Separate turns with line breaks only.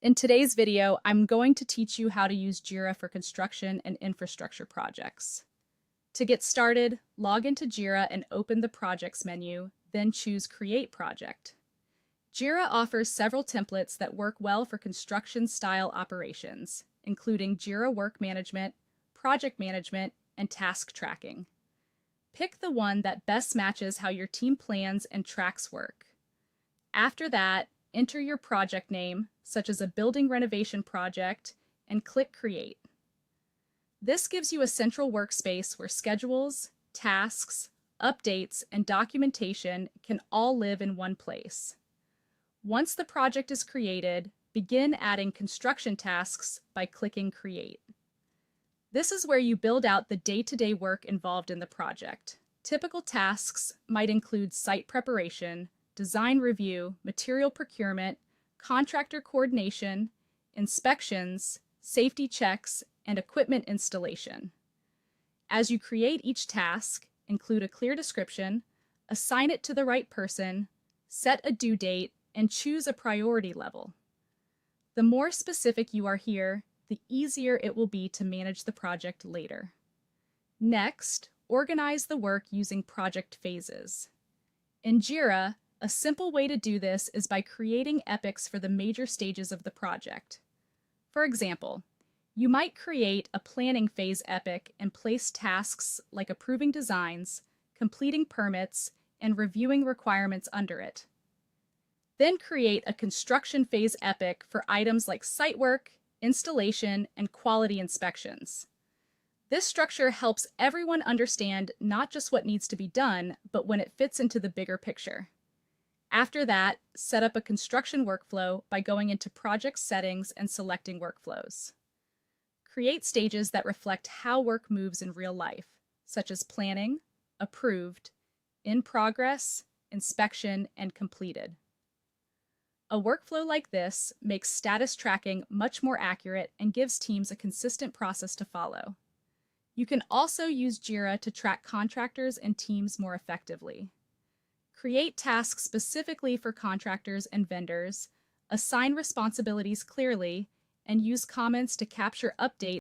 In today's video, I'm going to teach you how to use Jira for construction and infrastructure projects. To get started, log into Jira and open the Projects menu, then choose Create Project. Jira offers several templates that work well for construction-style operations, including Jira Work Management, Project Management, and Task Tracking. Pick the one that best matches how your team plans and tracks work. After that, enter your project name, such as a building renovation project, and click Create. This gives you a central workspace where schedules, tasks, updates, and documentation can all live in one place. Once the project is created, begin adding construction tasks by clicking Create. This is where you build out the day-to-day work involved in the project. Typical tasks might include site preparation, design review, material procurement, contractor coordination, inspections, safety checks, and equipment installation. As you create each task, include a clear description, assign it to the right person, set a due date, and choose a priority level. The more specific you are here, the easier it will be to manage the project later. Next, organize the work using project phases. In Jira, a simple way to do this is by creating epics for the major stages of the project. For example, you might create a planning phase epic and place tasks like approving designs, completing permits, and reviewing requirements under it. Then create a construction phase epic for items like site work, installation, and quality inspections. This structure helps everyone understand not just what needs to be done, but when it fits into the bigger picture. After that, set up a construction workflow by going into project settings and selecting workflows. Create stages that reflect how work moves in real life, such as planning, approved, in progress, inspection, and completed. A workflow like this makes status tracking much more accurate and gives teams a consistent process to follow. You can also use Jira to track contractors and teams more effectively. Create tasks specifically for contractors and vendors, assign responsibilities clearly, and use comments to capture updates